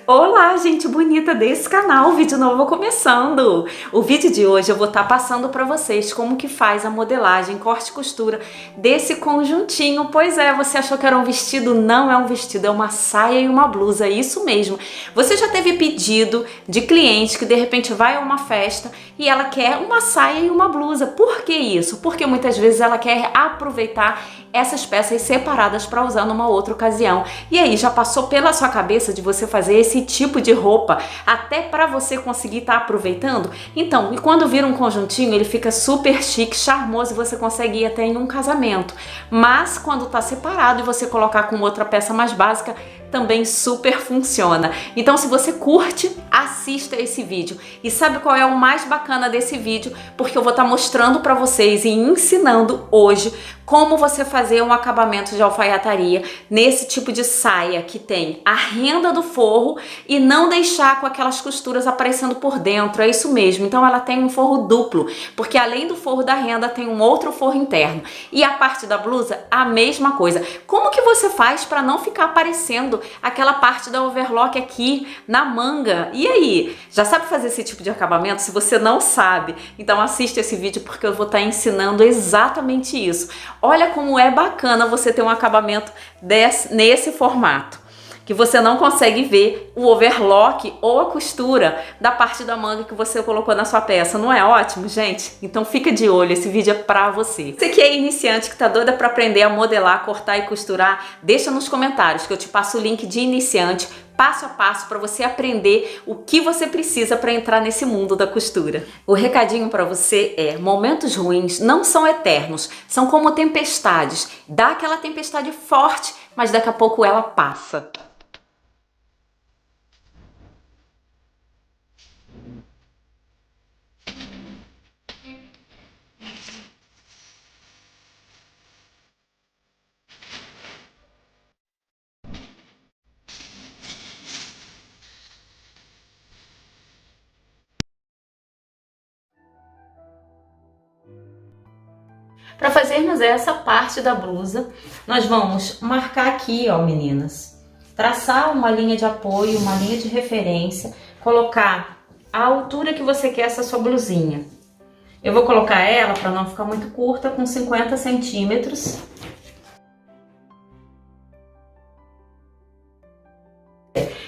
Olá, gente bonita desse canal, vídeo novo começando. O vídeo de hoje eu vou estar passando para vocês como que faz a modelagem, corte e costura desse conjuntinho. Pois é, você achou que era um vestido? Não é um vestido, é uma saia e uma blusa, isso mesmo. Você já teve pedido de cliente que de repente vai a uma festa e ela quer uma saia e uma blusa. Por que isso? Porque muitas vezes ela quer aproveitar essas peças separadas para usar numa outra ocasião. E aí, já passou pela sua cabeça de você fazer esse tipo de roupa até para você conseguir estar aproveitando? Então, e quando vira um conjuntinho, ele fica super chique, charmoso e você consegue ir até em um casamento. Mas quando tá separado e você colocar com outra peça mais básica, também super funciona. Então, se você curte, assista esse vídeo. E sabe qual é o mais bacana desse vídeo? Porque eu vou estar mostrando para vocês e ensinando hoje como você fazer um acabamento de alfaiataria nesse tipo de saia que tem a renda do forro e não deixar com aquelas costuras aparecendo por dentro. É isso mesmo. Então ela tem um forro duplo, porque além do forro da renda tem um outro forro interno. E a parte da blusa, a mesma coisa. Como que você faz para não ficar aparecendo aquela parte da overlock aqui na manga? E aí, já sabe fazer esse tipo de acabamento? Se você não sabe, então assiste esse vídeo porque eu vou estar ensinando exatamente isso. Olha como é bacana você ter um acabamento nesse formato, que você não consegue ver o overlock ou a costura da parte da manga que você colocou na sua peça. Não é ótimo, gente? Então fica de olho, esse vídeo é pra você. Você que é iniciante, que tá doida pra aprender a modelar, cortar e costurar, deixa nos comentários que eu te passo o link de iniciante, passo a passo para você aprender o que você precisa para entrar nesse mundo da costura. O recadinho para você é: momentos ruins não são eternos, são como tempestades. Dá aquela tempestade forte, mas daqui a pouco ela passa. Para fazermos essa parte da blusa, nós vamos marcar aqui, ó, meninas, traçar uma linha de apoio, uma linha de referência, colocar a altura que você quer essa sua blusinha. Eu vou colocar ela, para não ficar muito curta, com 50 centímetros.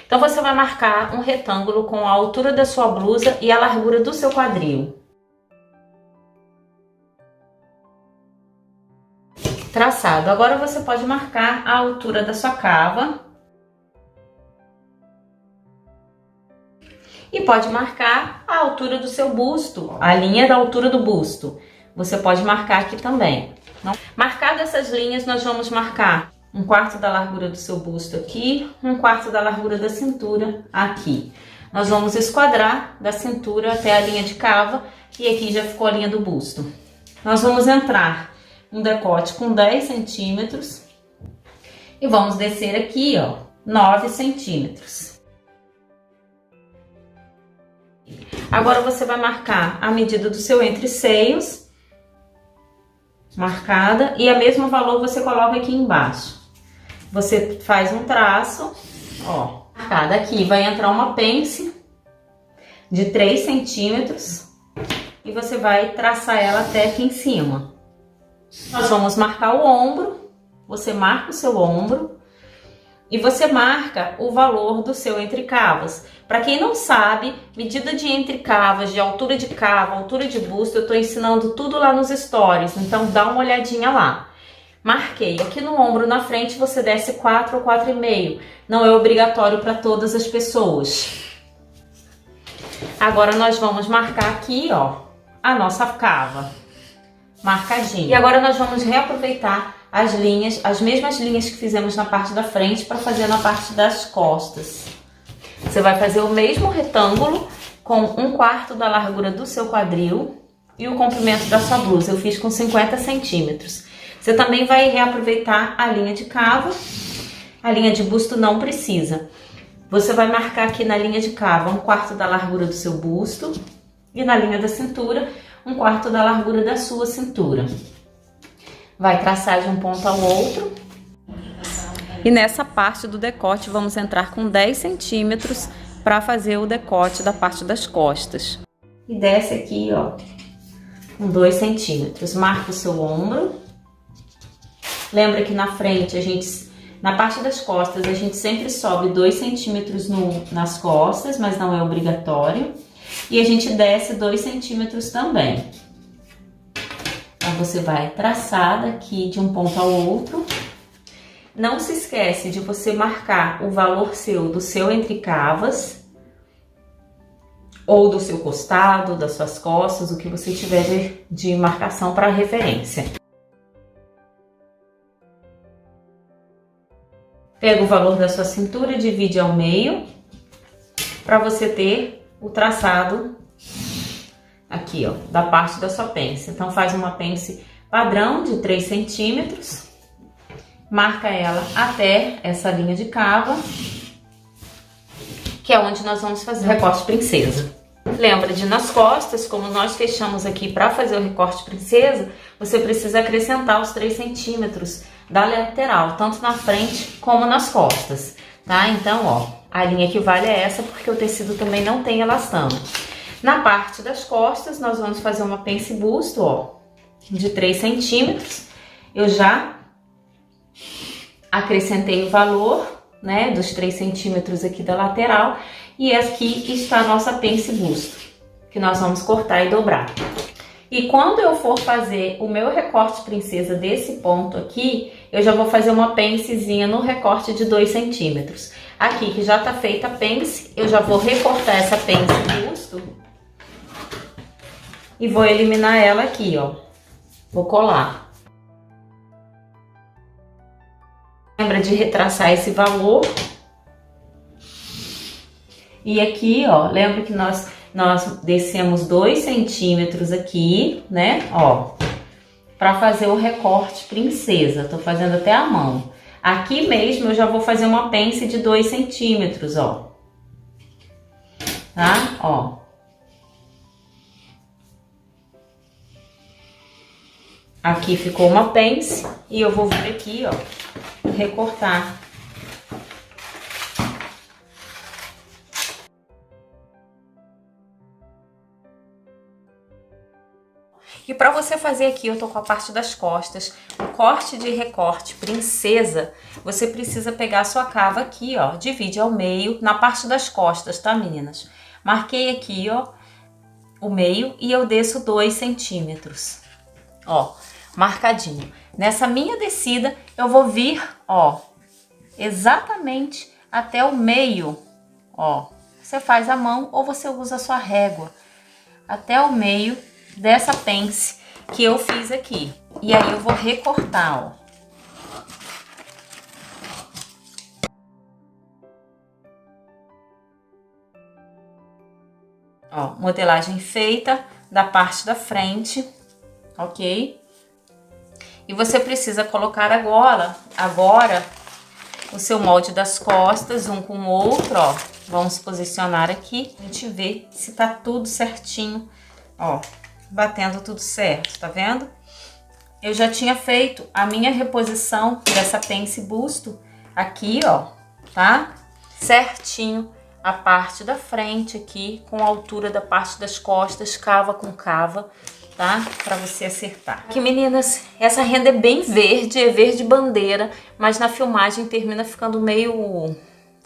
Então você vai marcar um retângulo com a altura da sua blusa e a largura do seu quadril. Traçado. Agora você pode marcar a altura da sua cava e pode marcar a altura do seu busto, a linha da altura do busto. Você pode marcar aqui também. Marcado essas linhas, nós vamos marcar 1/4 da largura do seu busto aqui, 1/4 da largura da cintura aqui. Nós vamos esquadrar da cintura até a linha de cava e aqui já ficou a linha do busto. Nós vamos entrar um decote com 10 centímetros e vamos descer aqui, ó, 9 centímetros. Agora você vai marcar a medida do seu entre-seios, marcada, e a mesmo valor você coloca aqui embaixo. Você faz um traço, ó, marcada aqui vai entrar uma pence de 3 centímetros e você vai traçar ela até aqui em cima. Nós vamos marcar o ombro, você marca o seu ombro e você marca o valor do seu entrecavas. Para quem não sabe, medida de entrecavas, de altura de cava, altura de busto, eu estou ensinando tudo lá nos stories, então dá uma olhadinha lá. Marquei. Aqui no ombro na frente você desce 4 ou 4,5. Não é obrigatório para todas as pessoas. Agora nós vamos marcar aqui, ó, a nossa cava. Marcadinho. E agora nós vamos reaproveitar as linhas, as mesmas linhas que fizemos na parte da frente para fazer na parte das costas. Você vai fazer o mesmo retângulo com 1/4 da largura do seu quadril e o comprimento da sua blusa. Eu fiz com 50 centímetros. Você também vai reaproveitar a linha de cava. A linha de busto não precisa. Você vai marcar aqui na linha de cava 1/4 da largura do seu busto e na linha da cintura 1/4 da largura da sua cintura. Vai traçar de um ponto ao outro E nessa parte do decote vamos entrar com 10 centímetros para fazer o decote da parte das costas. E desce aqui, ó, com 2 centímetros. Marca o seu ombro. Lembra que na frente, na parte das costas, a gente sempre sobe 2 centímetros nas costas, mas não é obrigatório. E a gente desce 2 centímetros também. Então, você vai traçar daqui de um ponto ao outro. Não se esquece de você marcar o valor do seu entrecavas, ou do seu costado, das suas costas, o que você tiver de marcação para referência. Pega o valor da sua cintura, divide ao meio, para você ter o traçado aqui, ó, da parte da sua pence. Então, faz uma pence padrão de 3 centímetros, marca ela até essa linha de cava, que é onde nós vamos fazer o recorte princesa. Lembra de nas costas, como nós fechamos aqui para fazer o recorte princesa, você precisa acrescentar os 3 centímetros da lateral, tanto na frente como nas costas, tá? Então, ó, a linha que vale é essa, porque o tecido também não tem elastano. Na parte das costas, nós vamos fazer uma pence busto, ó, de 3 centímetros. Eu já acrescentei o valor, né, dos 3 centímetros aqui da lateral, e aqui está a nossa pence busto, que nós vamos cortar e dobrar. E quando eu for fazer o meu recorte princesa desse ponto aqui, eu já vou fazer uma pencezinha no recorte de 2 centímetros. Aqui que já tá feita a pence, eu já vou recortar essa pence busto e vou eliminar ela aqui, ó. Vou colar. Lembra de retraçar esse valor. E aqui, ó, lembra que nós descemos 2 centímetros aqui, né, ó, para fazer o recorte princesa. Tô fazendo até a mão. Aqui mesmo eu já vou fazer uma pence de 2 centímetros, ó. Tá? Ó. Aqui ficou uma pence e eu vou vir aqui, ó, recortar. E para você fazer aqui, eu tô com a parte das costas, o corte de recorte princesa, você precisa pegar a sua cava aqui, ó, divide ao meio, na parte das costas, tá, meninas? Marquei aqui, ó, o meio e eu desço 2 centímetros, ó, marcadinho. Nessa minha descida, eu vou vir, ó, exatamente até o meio, ó. Você faz a mão ou você usa a sua régua, até o meio dessa pence que eu fiz aqui. E aí eu vou recortar, ó. Ó, modelagem feita da parte da frente, ok? E você precisa colocar agora o seu molde das costas, um com o outro, ó. Vamos posicionar aqui, a gente vê se tá tudo certinho, ó. Batendo tudo certo, tá vendo? Eu já tinha feito a minha reposição dessa pence busto aqui, ó, tá? Certinho a parte da frente aqui, com a altura da parte das costas, cava com cava, tá? Pra você acertar. Aqui, meninas, essa renda é bem verde, é verde bandeira, mas na filmagem termina ficando meio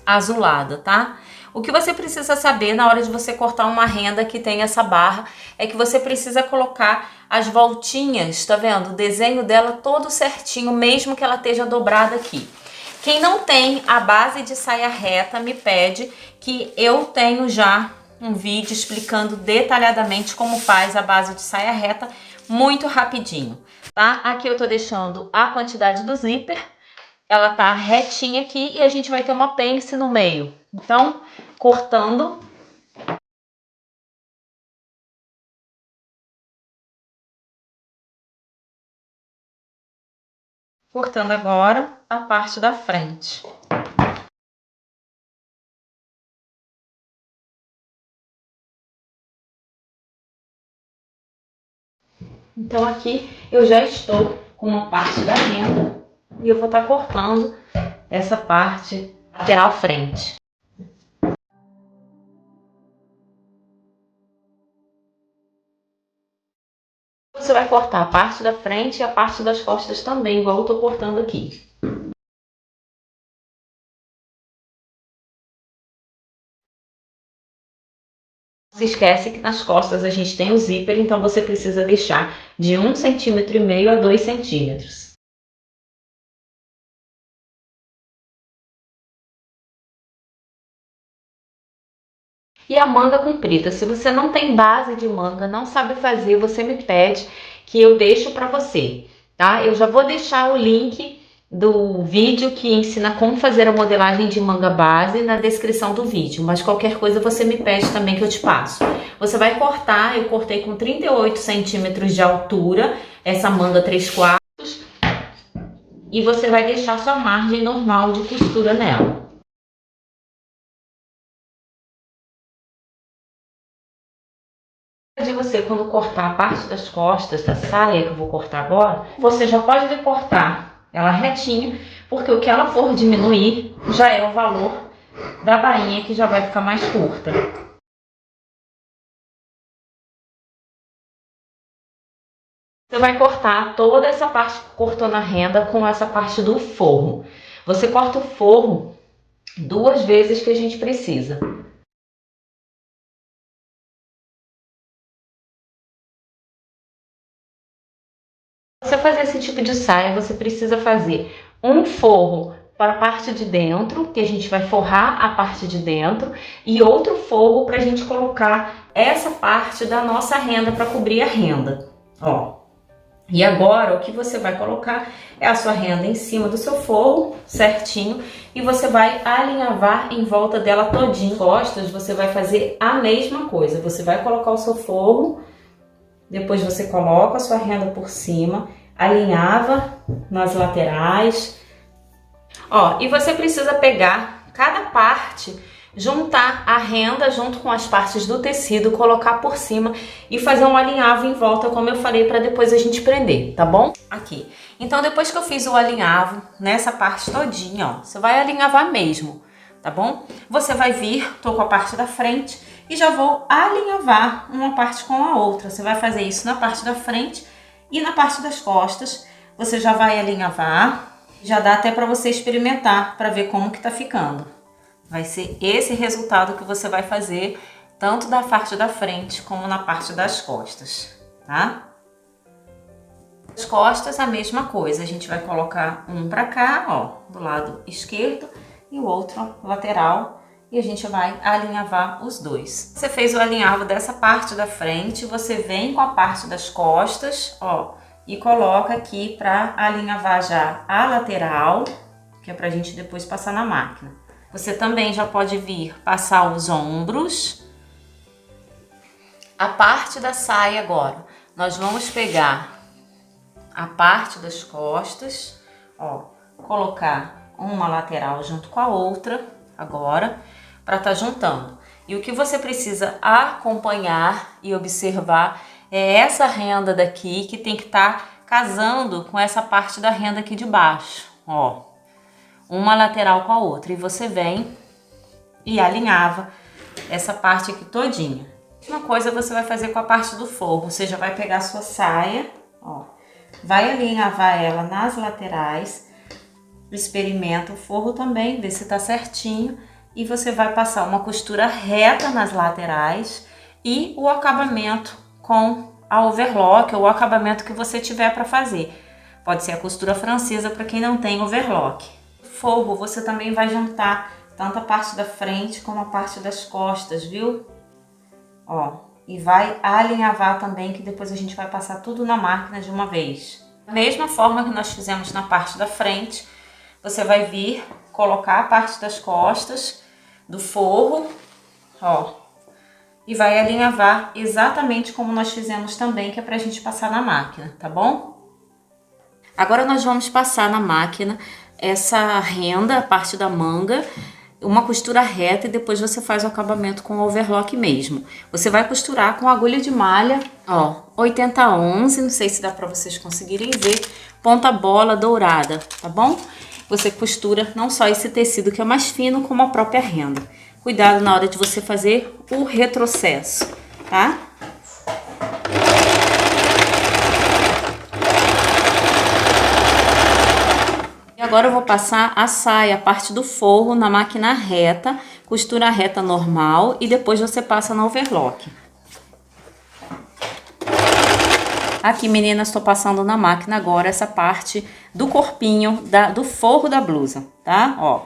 azulada, tá? O que você precisa saber na hora de você cortar uma renda que tem essa barra é que você precisa colocar as voltinhas, tá vendo? O desenho dela todo certinho, mesmo que ela esteja dobrada aqui. Quem não tem a base de saia reta me pede, que eu tenho já um vídeo explicando detalhadamente como faz a base de saia reta, muito rapidinho, tá? Aqui eu tô deixando a quantidade do zíper, ela tá retinha aqui e a gente vai ter uma pence no meio. Então, cortando. Cortando agora a parte da frente. Então aqui eu já estou com uma parte da renda e eu vou estar cortando essa parte lateral frente. Você vai cortar a parte da frente e a parte das costas também, igual eu tô cortando aqui. Não se esquece que nas costas a gente tem o zíper, então você precisa deixar de 1,5 cm a 2 centímetros. E a manga comprida, se você não tem base de manga, não sabe fazer, você me pede que eu deixo para você, tá? Eu já vou deixar o link do vídeo que ensina como fazer a modelagem de manga base na descrição do vídeo, mas qualquer coisa você me pede também que eu te passo. Você vai cortar, eu cortei com 38 centímetros de altura, essa manga 3/4, e você vai deixar sua margem normal de costura nela. De você, quando cortar a parte das costas da saia, que eu vou cortar agora, você já pode cortar ela retinha, porque o que ela for diminuir já é o valor da bainha, que já vai ficar mais curta. Você vai cortar toda essa parte que cortou na renda com essa parte do forro. Você corta o forro 2 vezes que a gente precisa. Para você fazer esse tipo de saia, você precisa fazer um forro para a parte de dentro, que a gente vai forrar a parte de dentro, e outro forro para a gente colocar essa parte da nossa renda para cobrir a renda. Ó. E agora o que você vai colocar é a sua renda em cima do seu forro, certinho, e você vai alinhavar em volta dela todinho. Costas, você vai fazer a mesma coisa. Você vai colocar o seu forro, depois você coloca a sua renda por cima, alinhava nas laterais. Ó, e você precisa pegar cada parte, juntar a renda junto com as partes do tecido, colocar por cima e fazer um alinhavo em volta, como eu falei, para depois a gente prender, tá bom? Aqui. Então, depois que eu fiz o alinhavo nessa parte todinha, ó, você vai alinhavar mesmo, tá bom? Você vai vir, tô com a parte da frente e já vou alinhavar uma parte com a outra. Você vai fazer isso na parte da frente e na parte das costas. Você já vai alinhavar, já dá até para você experimentar, para ver como que tá ficando. Vai ser esse resultado que você vai fazer, tanto da parte da frente como na parte das costas, tá? As costas, a mesma coisa. A gente vai colocar um pra cá, ó, do lado esquerdo, e o outro lateral, e a gente vai alinhavar os dois. Você fez o alinhavo dessa parte da frente, você vem com a parte das costas, ó, e coloca aqui pra alinhavar já a lateral, que é pra gente depois passar na máquina. Você também já pode vir passar os ombros. A parte da saia agora, nós vamos pegar a parte das costas, ó, colocar uma lateral junto com a outra agora, para estar juntando. E o que você precisa acompanhar e observar é essa renda daqui, que tem que estar casando com essa parte da renda aqui de baixo, ó. Uma lateral com a outra, e você vem e alinhava essa parte aqui todinha. Uma coisa você vai fazer com a parte do forro. Você já vai pegar a sua saia, ó, vai alinhavar ela nas laterais, experimenta o forro também, vê se tá certinho, e você vai passar uma costura reta nas laterais e o acabamento com a overlock, ou o acabamento que você tiver para fazer. Pode ser a costura francesa para quem não tem overlock. Forro, você também vai juntar tanto a parte da frente como a parte das costas, viu? Ó, e vai alinhavar também, que depois a gente vai passar tudo na máquina de uma vez. Da mesma forma que nós fizemos na parte da frente, você vai vir colocar a parte das costas do forro, ó, e vai alinhavar exatamente como nós fizemos também, que é pra gente passar na máquina, tá bom? Agora nós vamos passar na máquina essa renda, a parte da manga, uma costura reta, e depois você faz o acabamento com o overlock mesmo. Você vai costurar com agulha de malha, ó, 80-11, não sei se dá para vocês conseguirem ver, ponta bola dourada, tá bom? você costura não só esse tecido que é mais fino, como a própria renda. Cuidado na hora de você fazer o retrocesso, tá? E agora eu vou passar a saia, a parte do forro, na máquina reta, costura reta normal e depois você passa na overlock. Aqui, meninas, estou passando na máquina agora essa parte do corpinho do forro da blusa, tá? Ó.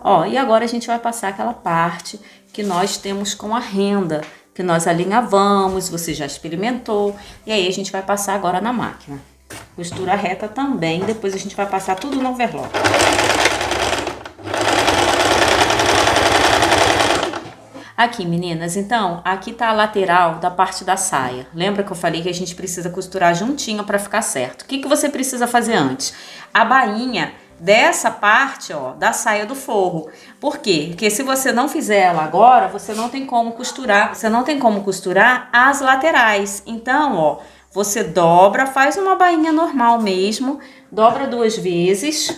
Ó, e agora a gente vai passar aquela parte que nós temos com a renda, que nós alinhavamos, você já experimentou, e aí a gente vai passar agora na máquina. Costura reta também, depois a gente vai passar tudo no overlock. Aqui, meninas, então, aqui tá a lateral da parte da saia. Lembra que eu falei que a gente precisa costurar juntinho para ficar certo? O que que você precisa fazer antes? A bainha dessa parte, ó, da saia do forro. Por quê? Porque se você não fizer ela agora, você não tem como costurar, as laterais. Então, ó, você dobra, faz uma bainha normal mesmo, dobra 2 vezes.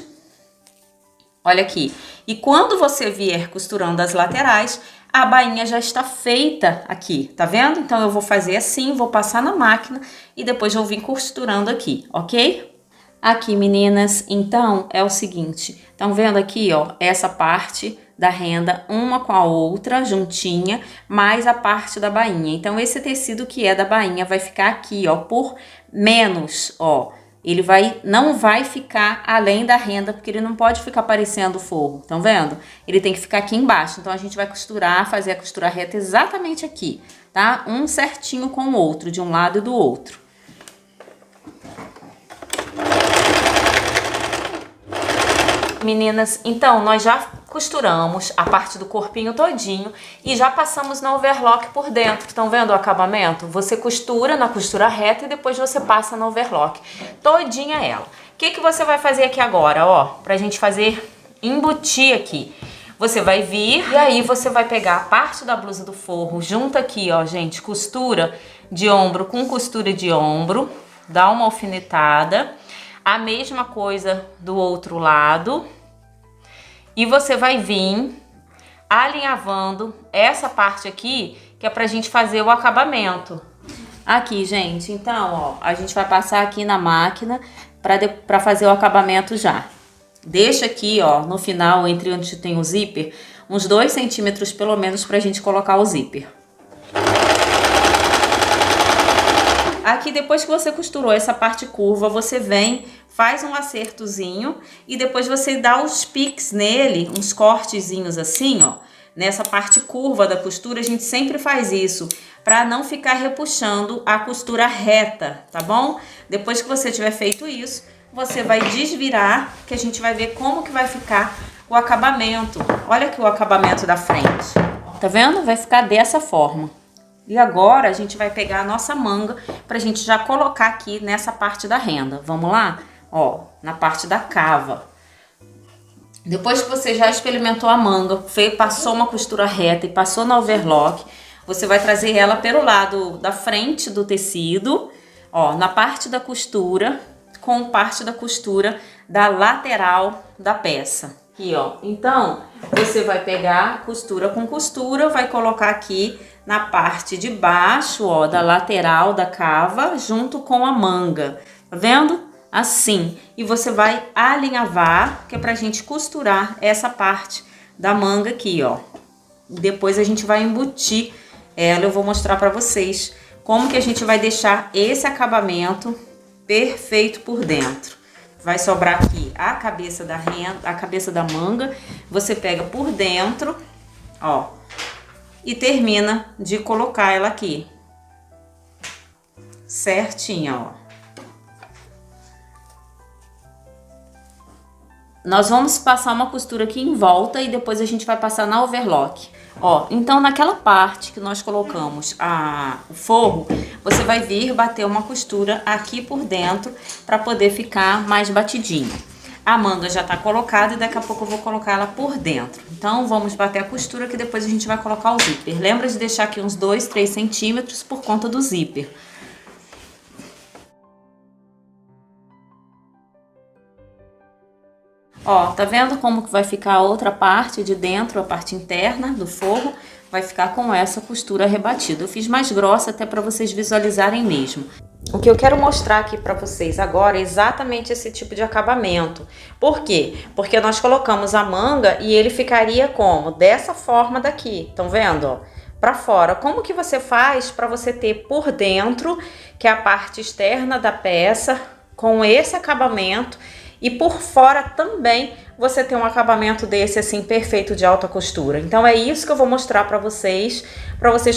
Olha aqui. E quando você vier costurando as laterais, a bainha já está feita aqui, tá vendo? Então eu vou fazer assim, vou passar na máquina e depois eu vim costurando aqui, ok? Aqui, meninas, então é o seguinte, estão vendo aqui, ó, essa parte da renda, uma com a outra, juntinha, mais a parte da bainha. Então esse tecido que é da bainha vai ficar aqui, ó, por menos, ó. Ele não vai ficar além da renda, porque ele não pode ficar parecendo o forro, estão vendo? Ele tem que ficar aqui embaixo, então a gente vai costurar, fazer a costura reta exatamente aqui, tá? Um certinho com o outro, de um lado e do outro. Meninas, então nós já costuramos a parte do corpinho todinho e já passamos na overlock por dentro. Estão vendo o acabamento? Você costura na costura reta e depois você passa na overlock todinha ela. O que que você vai fazer aqui agora, ó? Pra gente fazer embutir aqui. Você vai vir e aí você vai pegar a parte da blusa do forro, junta aqui, ó, gente, costura de ombro com costura de ombro, dá uma alfinetada. A mesma coisa do outro lado. E você vai vir alinhavando essa parte aqui, que é pra gente fazer o acabamento. Aqui, gente, então, ó, a gente vai passar aqui na máquina pra fazer o acabamento já. Deixa aqui, ó, no final, entre onde tem o zíper, uns 2 centímetros pelo menos pra gente colocar o zíper. Aqui, depois que você costurou essa parte curva, você vem, faz um acertozinho e depois você dá uns piques nele, uns cortezinhos assim, ó. Nessa parte curva da costura, a gente sempre faz isso, para não ficar repuxando a costura reta, tá bom? Depois que você tiver feito isso, você vai desvirar, que a gente vai ver como que vai ficar o acabamento. Olha aqui o acabamento da frente. Tá vendo? Vai ficar dessa forma. E agora a gente vai pegar a nossa manga pra gente já colocar aqui nessa parte da renda. Vamos lá? Ó, na parte da cava. Depois que você já experimentou a manga, passou uma costura reta e passou na overlock, você vai trazer ela pelo lado da frente do tecido, ó, na parte da costura, com parte da costura da lateral da peça. Aqui, ó. Então, você vai pegar costura com costura, vai colocar aqui na parte de baixo, ó, da lateral da cava, junto com a manga. Tá vendo? Assim. E você vai alinhavar, que é pra gente costurar essa parte da manga aqui, ó. Depois a gente vai embutir ela, eu vou mostrar pra vocês como que a gente vai deixar esse acabamento perfeito por dentro. Vai sobrar aqui a cabeça da renda, a cabeça da manga. Você pega por dentro, ó, e termina de colocar ela aqui. Certinha, ó. Nós vamos passar uma costura aqui em volta e depois a gente vai passar na overlock. Ó, então naquela parte que nós colocamos o forro, você vai vir bater uma costura aqui por dentro para poder ficar mais batidinho. A manga já tá colocada e daqui a pouco eu vou colocar ela por dentro. Então, vamos bater a costura que depois a gente vai colocar o zíper. Lembra de deixar aqui uns 2, 3 centímetros por conta do zíper. Ó, tá vendo como que vai ficar a outra parte de dentro, a parte interna do forro? Vai ficar com essa costura rebatida. Eu fiz mais grossa até para vocês visualizarem mesmo. O que eu quero mostrar aqui para vocês agora é exatamente esse tipo de acabamento. Por quê? Porque nós colocamos a manga e ele ficaria como? Dessa forma daqui, estão vendo? Ó, para fora. Como que você faz para você ter por dentro, que é a parte externa da peça, com esse acabamento, e por fora também você tem um acabamento desse assim perfeito de alta costura. Então é isso que eu vou mostrar para vocês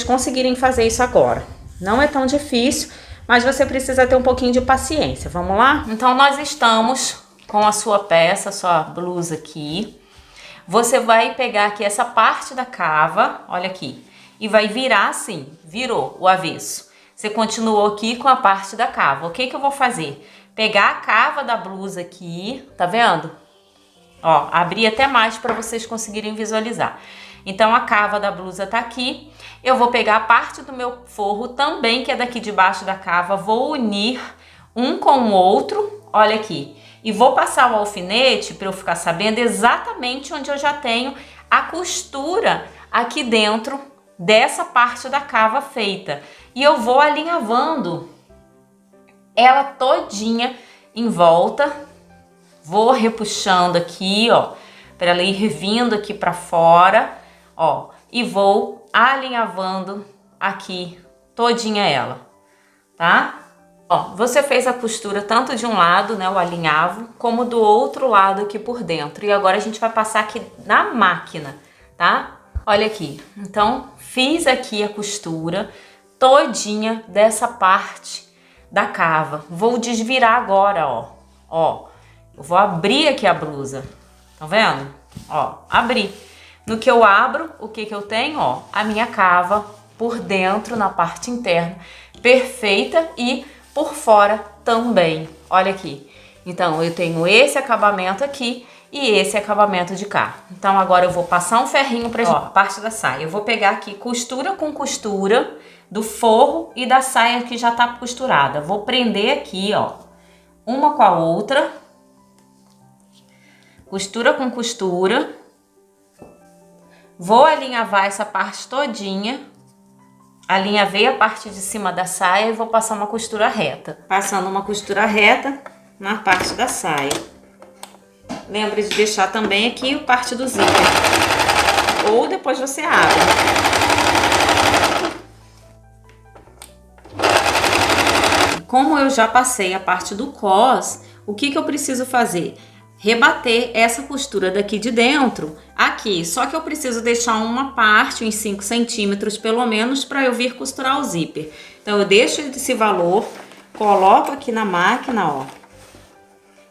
conseguirem fazer isso agora. Não é tão difícil, mas você precisa ter um pouquinho de paciência. Vamos lá? Então nós estamos com a sua peça, a sua blusa aqui. Você vai pegar aqui essa parte da cava, olha aqui, e vai virar assim, virou o avesso. Você continuou aqui com a parte da cava. O que que eu vou fazer? Pegar a cava da blusa aqui, tá vendo? Ó, abri até mais para vocês conseguirem visualizar. Então a cava da blusa tá aqui. Eu vou pegar a parte do meu forro também, que é daqui debaixo da cava, vou unir um com o outro, olha aqui. E vou passar o alfinete para eu ficar sabendo exatamente onde eu já tenho a costura aqui dentro dessa parte da cava feita. E eu vou alinhavando ela todinha em volta. Vou repuxando aqui, ó, para ela ir vindo aqui para fora, ó, e vou alinhavando aqui todinha ela, tá? Ó, você fez a costura tanto de um lado, né, o alinhavo, como do outro lado aqui por dentro. E agora a gente vai passar aqui na máquina, tá? Olha aqui. Então, fiz aqui a costura todinha dessa parte da cava. Vou desvirar agora, ó. Ó, eu vou abrir aqui a blusa. Tá vendo? Ó, abri. No que eu abro, o que que eu tenho? Ó, a minha cava por dentro, na parte interna, perfeita, e por fora também. Olha aqui. Então, eu tenho esse acabamento aqui e esse acabamento de cá. Então, agora eu vou passar um ferrinho pra gente. Ó, a parte da saia. Eu vou pegar aqui costura com costura do forro e da saia que já tá costurada. Vou prender aqui, ó, uma com a outra. Costura com costura. Vou alinhavar essa parte todinha. Alinhavei a parte de cima da saia e vou passar uma costura reta. Passando uma costura reta na parte da saia. Lembre de deixar também aqui a parte do zíper. Ou depois você abre. Como eu já passei a parte do cos, o que que eu preciso fazer? Rebater essa costura daqui de dentro aqui, só que eu preciso deixar uma parte, uns 5 centímetros pelo menos, para eu vir costurar o zíper. Então eu deixo esse valor, coloco aqui na máquina, ó,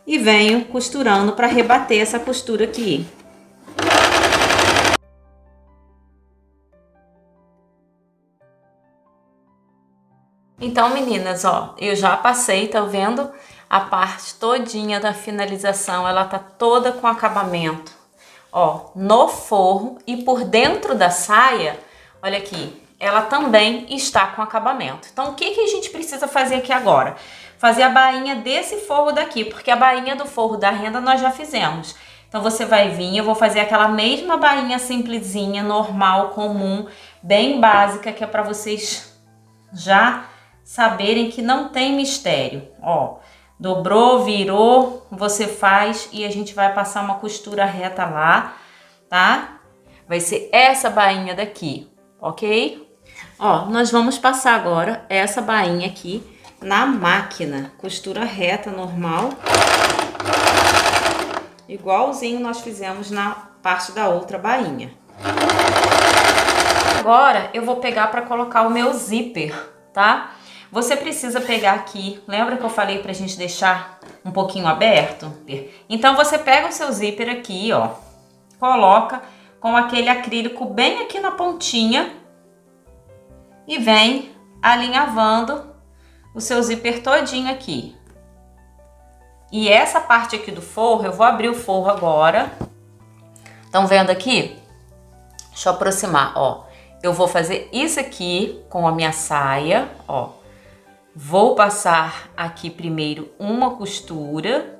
e venho costurando para rebater essa costura aqui. Então, meninas, ó, eu já passei, tá vendo? A parte todinha da finalização, ela tá toda com acabamento, ó, no forro, e por dentro da saia, olha aqui, ela também está com acabamento. Então, o que que a gente precisa fazer aqui agora? Fazer a bainha desse forro daqui, porque a bainha do forro da renda nós já fizemos. Então, você vai vir, eu vou fazer aquela mesma bainha simplesinha, normal, comum, bem básica, que é para vocês já saberem que não tem mistério, ó. Dobrou, virou, você faz e a gente vai passar uma costura reta lá, tá? Vai ser essa bainha daqui, ok? Ó, nós vamos passar agora essa bainha aqui na máquina. Costura reta, normal. Igualzinho nós fizemos na parte da outra bainha. Agora eu vou pegar para colocar o meu zíper, tá? Você precisa pegar aqui, lembra que eu falei pra gente deixar um pouquinho aberto? Então você pega o seu zíper aqui, ó, coloca com aquele acrílico bem aqui na pontinha e vem alinhavando o seu zíper todinho aqui. E essa parte aqui do forro, eu vou abrir o forro agora. Estão vendo aqui? Deixa eu aproximar, ó. Eu vou fazer isso aqui com a minha saia, ó. Vou passar aqui primeiro uma costura.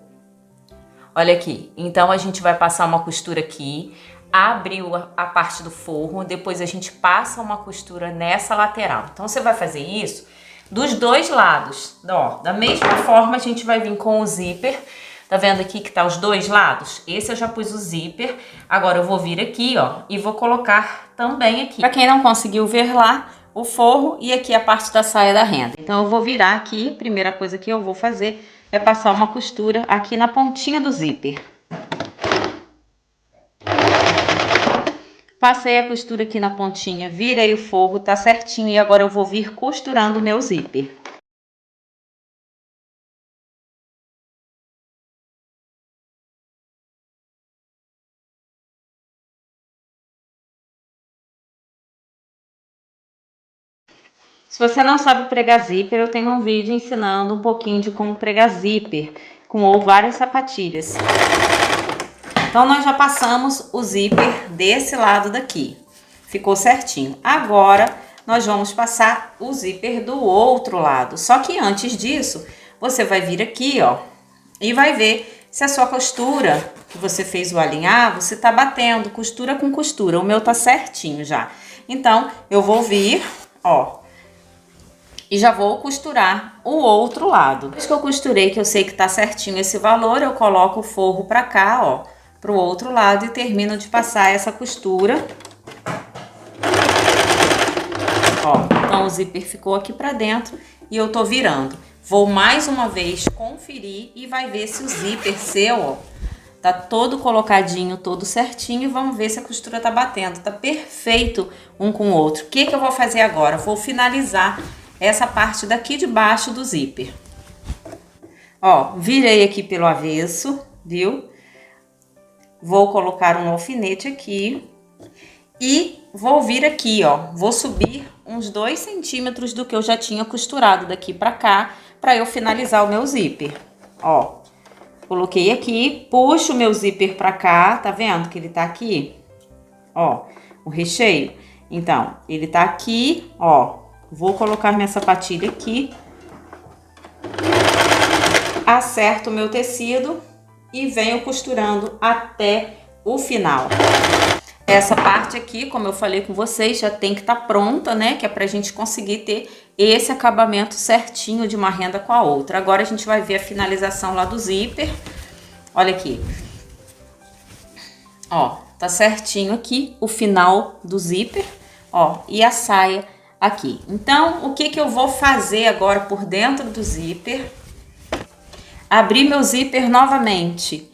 Olha aqui, então a gente vai passar uma costura aqui, abre a parte do forro, depois a gente passa uma costura nessa lateral. Então você vai fazer isso dos dois lados, ó. Da mesma forma a gente vai vir com o zíper. Tá vendo aqui que tá os dois lados? Esse eu já pus o zíper. Agora eu vou vir aqui, ó, e vou colocar também aqui. Pra quem não conseguiu ver lá, o forro e aqui a parte da saia da renda. Então eu vou virar aqui, primeira coisa que eu vou fazer é passar uma costura aqui na pontinha do zíper. Passei a costura aqui na pontinha, virei o forro, tá certinho, e agora eu vou vir costurando o meu zíper. Se você não sabe pregar zíper, eu tenho um vídeo ensinando um pouquinho de como pregar zíper com várias sapatilhas. Então nós já passamos o zíper desse lado daqui, ficou certinho. Agora nós vamos passar o zíper do outro lado, só que antes disso você vai vir aqui, ó, e vai ver se a sua costura que você fez o alinhar, você tá batendo costura com costura. O meu tá certinho já. Então eu vou vir, ó, e já vou costurar o outro lado. Depois que eu costurei, que eu sei que tá certinho esse valor, eu coloco o forro pra cá, ó, pro outro lado e termino de passar essa costura. Ó, então o zíper ficou aqui pra dentro e eu tô virando. Vou mais uma vez conferir e vai ver se o zíper seu, ó, tá todo colocadinho, todo certinho, e vamos ver se a costura tá batendo. Tá perfeito um com o outro. O que que eu vou fazer agora? Vou finalizar essa parte daqui de baixo do zíper. Ó, virei aqui pelo avesso, viu? Vou colocar um alfinete aqui e vou vir aqui, ó. Vou subir uns 2 centímetros do que eu já tinha costurado daqui pra cá, pra eu finalizar o meu zíper. Ó, coloquei aqui, puxo o meu zíper pra cá, tá vendo que ele tá aqui? Ó, o recheio. Então, ele tá aqui, ó. Vou colocar minha sapatilha aqui, acerto o meu tecido e venho costurando até o final. Essa parte aqui, como eu falei com vocês, já tem que estar pronta, né? Que é pra gente conseguir ter esse acabamento certinho de uma renda com a outra. Agora a gente vai ver a finalização lá do zíper. Olha aqui. Ó, tá certinho aqui o final do zíper, ó, e a saia aqui. Então, o que que eu vou fazer agora por dentro do zíper? Abrir meu zíper novamente.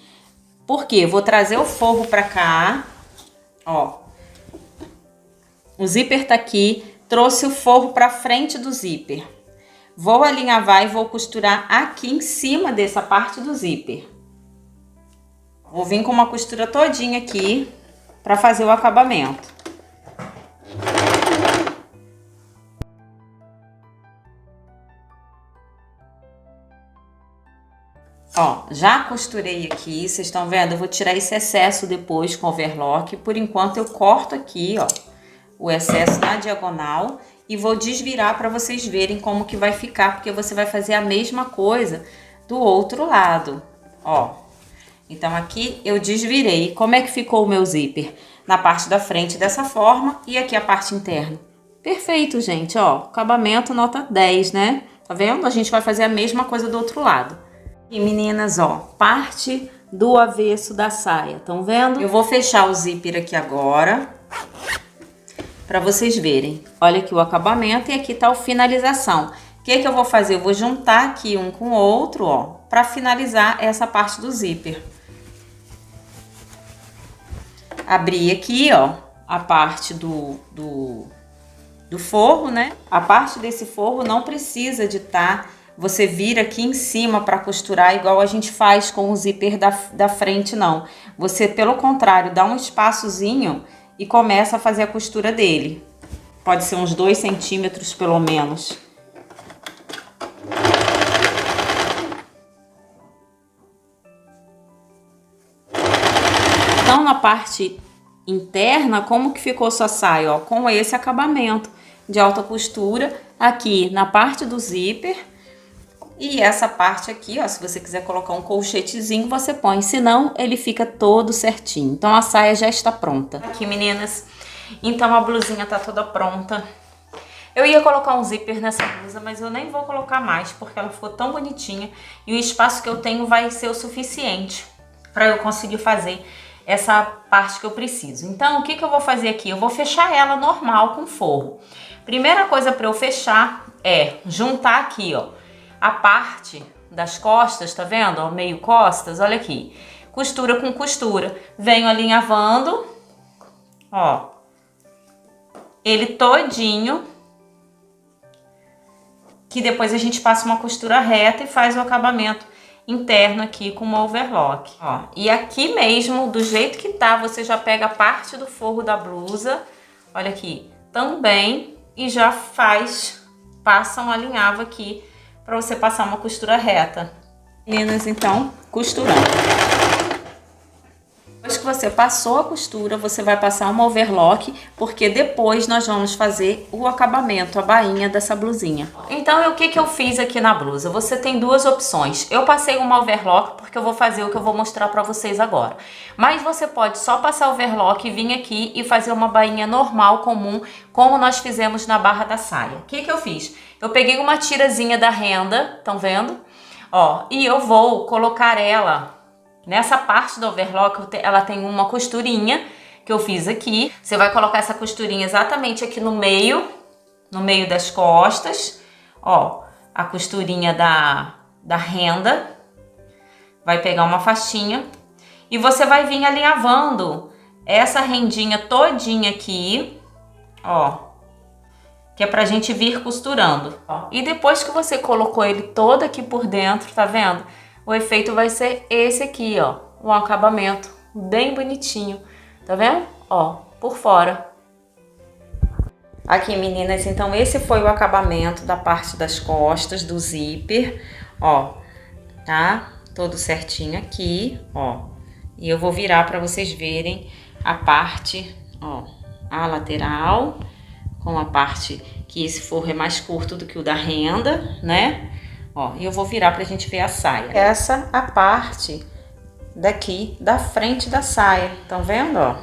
Por quê? Vou trazer o forro pra cá, ó. O zíper tá aqui, trouxe o forro pra frente do zíper. Vou alinhavar e vou costurar aqui em cima dessa parte do zíper. Vou vir com uma costura todinha aqui pra fazer o acabamento. Ó, já costurei aqui, vocês estão vendo? Eu vou tirar esse excesso depois com overlock. Por enquanto eu corto aqui, ó, o excesso na diagonal e vou desvirar para vocês verem como que vai ficar, porque você vai fazer a mesma coisa do outro lado, ó. Então aqui eu desvirei. Como é que ficou o meu zíper? Na parte da frente dessa forma e aqui a parte interna. Perfeito, gente, ó, acabamento nota 10, né? Tá vendo? A gente vai fazer a mesma coisa do outro lado. E meninas, ó, parte do avesso da saia, estão vendo? Eu vou fechar o zíper aqui agora, para vocês verem. Olha aqui o acabamento e aqui tá a finalização. O que que eu vou fazer? Eu vou juntar aqui um com o outro, ó, para finalizar essa parte do zíper. Abri aqui, ó, a parte do forro, né? A parte desse forro não precisa de você vira aqui em cima para costurar igual a gente faz com o zíper da frente, não. Você, pelo contrário, dá um espaçozinho e começa a fazer a costura dele. Pode ser uns 2 centímetros pelo menos. Então, na parte interna, como que ficou sua saia, ó? Com esse acabamento de alta costura aqui na parte do zíper. E essa parte aqui, ó, se você quiser colocar um colchetezinho, você põe. Senão, ele fica todo certinho. Então, a saia já está pronta. Aqui, meninas. Então, a blusinha tá toda pronta. Eu ia colocar um zíper nessa blusa, mas eu nem vou colocar mais, porque ela ficou tão bonitinha. E o espaço que eu tenho vai ser o suficiente para eu conseguir fazer essa parte que eu preciso. Então, o que que eu vou fazer aqui? Eu vou fechar ela normal com forro. Primeira coisa para eu fechar é juntar aqui, ó, a parte das costas, tá vendo? Ó, meio costas, olha aqui. Costura com costura. Venho alinhavando, ó, ele todinho, que depois a gente passa uma costura reta e faz o acabamento interno aqui com uma overlock, ó. E aqui mesmo, do jeito que tá, você já pega a parte do forro da blusa, olha aqui, também, e já passa um alinhavo aqui para você passar uma costura reta. Meninas, então, costurando. Depois que você passou a costura, você vai passar uma overlock, porque depois nós vamos fazer o acabamento, a bainha dessa blusinha. Então, o que que eu fiz aqui na blusa? Você tem duas opções. Eu passei uma overlock porque eu vou fazer o que eu vou mostrar pra vocês agora. Mas você pode só passar overlock e vir aqui e fazer uma bainha normal, comum, como nós fizemos na barra da saia. O que que eu fiz? Eu peguei uma tirazinha da renda, estão vendo? Ó, e eu vou colocar ela nessa parte do overlock. Ela tem uma costurinha que eu fiz aqui. Você vai colocar essa costurinha exatamente aqui no meio das costas. Ó, a costurinha da renda. Vai pegar uma faixinha e você vai vir alinhavando essa rendinha todinha aqui, ó, que é pra gente vir costurando. Ó, e depois que você colocou ele todo aqui por dentro, tá vendo? O efeito vai ser esse aqui, ó, um acabamento bem bonitinho, tá vendo? Ó, por fora. Aqui, meninas, então esse foi o acabamento da parte das costas do zíper, ó, tá? Todo certinho aqui, ó. E eu vou virar para vocês verem a parte, ó, a lateral, com a parte que esse forro é mais curto do que o da renda, né? Ó, e eu vou virar pra gente ver a saia. Essa a parte daqui da frente da saia, estão vendo, ó?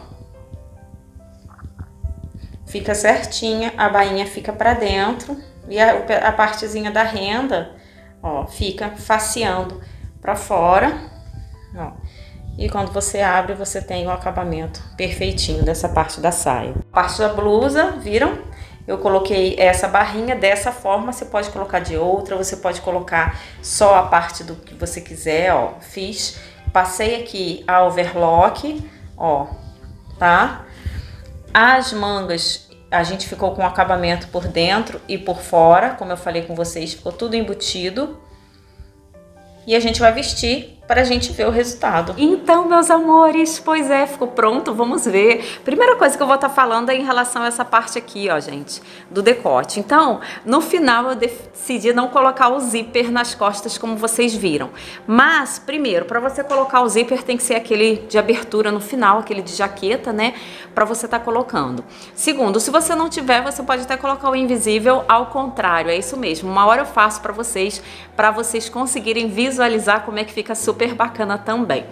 Fica certinha, a bainha fica pra dentro e a partezinha da renda, ó, fica faceando pra fora, ó. E quando você abre, você tem o acabamento perfeitinho dessa parte da saia. A parte da blusa, viram? Eu coloquei essa barrinha dessa forma, você pode colocar de outra, você pode colocar só a parte do que você quiser, ó. Passei aqui a overlock, ó, tá? As mangas, a gente ficou com o acabamento por dentro e por fora, como eu falei com vocês, ficou tudo embutido. E a gente vai vestir para a gente ver o resultado. Então, meus amores, pois é, ficou pronto, vamos ver. Primeira coisa que eu vou estar falando é em relação a essa parte aqui, ó, gente, do decote. Então, no final eu decidi não colocar o zíper nas costas, como vocês viram. Mas, primeiro, para você colocar o zíper tem que ser aquele de abertura no final, aquele de jaqueta, né, para você estar colocando. Segundo, se você não tiver, você pode até colocar o invisível ao contrário, é isso mesmo. Uma hora eu faço para vocês conseguirem visualizar como é que fica super bacana também.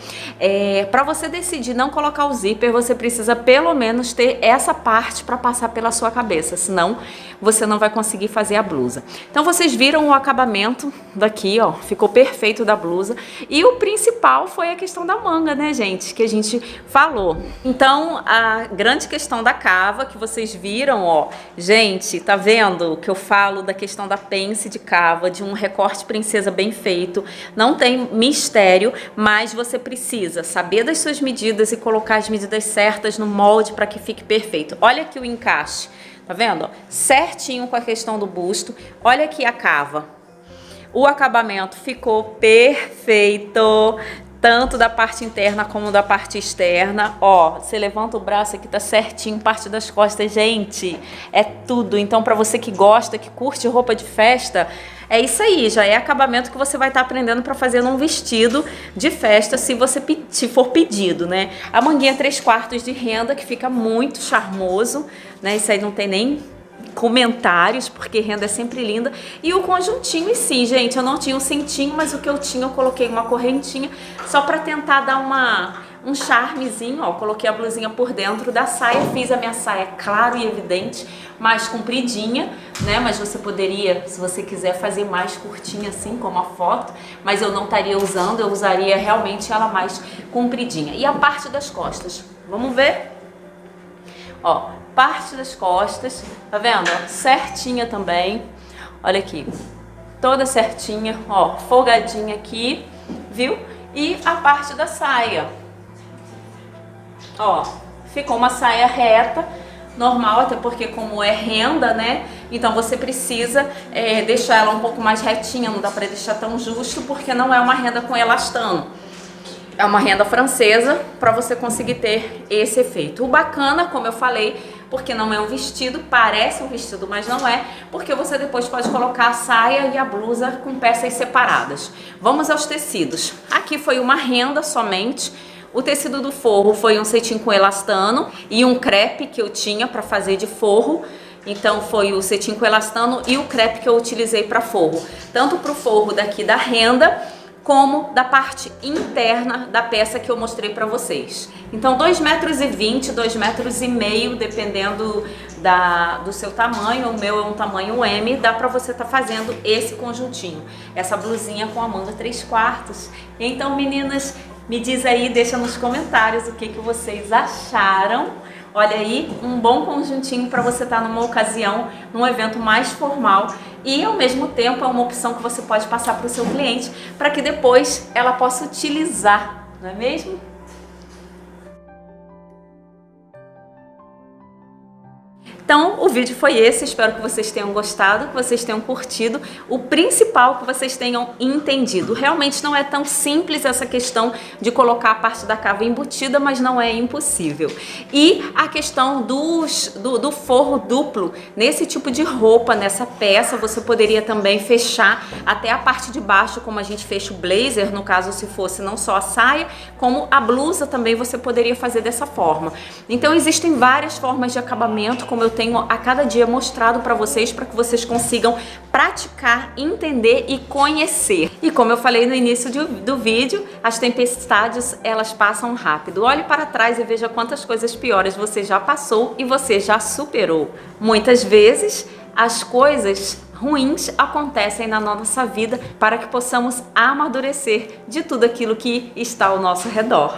Para você decidir não colocar o zíper, você precisa pelo menos ter essa parte para passar pela sua cabeça, senão você não vai conseguir fazer a blusa. Então vocês viram o acabamento daqui, ó, ficou perfeito da blusa. E o principal foi a questão da manga, né, gente, que a gente falou. Então a grande questão da cava que vocês viram, ó, gente, tá vendo que eu falo da questão da pence de cava, de um recorte princesa bem feito, não tem mistério, mas você precisa saber das suas medidas e colocar as medidas certas no molde para que fique perfeito. Olha aqui o encaixe, tá vendo? Ó, certinho com a questão do busto. Olha aqui a cava. O acabamento ficou perfeito. tanto da parte interna como da parte externa. Ó, você levanta o braço aqui, tá certinho, parte das costas, gente, é tudo. Então, para você que gosta, que curte roupa de festa, é isso aí, já é acabamento que você vai estar aprendendo para fazer num vestido de festa, se for pedido, né? A manguinha 3/4 de renda, que fica muito charmoso, né? Isso aí não tem nem comentários, porque renda é sempre linda. E o conjuntinho em si, gente, eu não tinha um cintinho, mas o que eu tinha, eu coloquei uma correntinha só para tentar dar um charmezinho, ó. Coloquei a blusinha por dentro da saia, fiz a minha saia claro e evidente, mais compridinha, né? Mas você poderia, se você quiser, fazer mais curtinha assim, como a foto, mas eu não estaria usando, eu usaria realmente ela mais compridinha. E a parte das costas, vamos ver? Ó, parte das costas, tá vendo? Ó, certinha também, olha aqui, toda certinha, ó, folgadinha aqui, viu? E a parte da saia, ó, ficou uma saia reta, normal, até porque como é renda, né? Então você precisa deixar ela um pouco mais retinha, não dá pra deixar tão justo, porque não é uma renda com elastano. É uma renda francesa para você conseguir ter esse efeito. O bacana, como eu falei, porque não é um vestido, parece um vestido, mas não é, porque você depois pode colocar a saia e a blusa com peças separadas. Vamos aos tecidos. Aqui foi uma renda somente. O tecido do forro foi um cetim com elastano e um crepe que eu tinha para fazer de forro. Então foi o cetim com elastano e o crepe que eu utilizei para forro. Tanto para o forro daqui da renda, como da parte interna da peça que eu mostrei para vocês. Então 2,20 m, 2,5 m, dependendo do seu tamanho. O meu é um tamanho M, dá para você estar fazendo esse conjuntinho, essa blusinha com a manga 3/4. Então, meninas, me diz aí, deixa nos comentários o que vocês acharam. Olha aí, um bom conjuntinho para você estar numa ocasião, num evento mais formal, e ao mesmo tempo é uma opção que você pode passar para o seu cliente para que depois ela possa utilizar, não é mesmo? Então, o vídeo foi esse, espero que vocês tenham gostado, que vocês tenham curtido. O principal, que vocês tenham entendido. Realmente não é tão simples essa questão de colocar a parte da cava embutida, mas não é impossível. E a questão do forro duplo, nesse tipo de roupa, nessa peça, você poderia também fechar até a parte de baixo, como a gente fecha o blazer, no caso se fosse não só a saia, como a blusa também você poderia fazer dessa forma. Então existem várias formas de acabamento, como eu tenho a cada dia mostrado para vocês, para que vocês consigam praticar, entender e conhecer. E como eu falei no início do vídeo, as tempestades, elas passam rápido. Olhe para trás e veja quantas coisas piores você já passou e você já superou. Muitas vezes as coisas ruins acontecem na nossa vida para que possamos amadurecer de tudo aquilo que está ao nosso redor.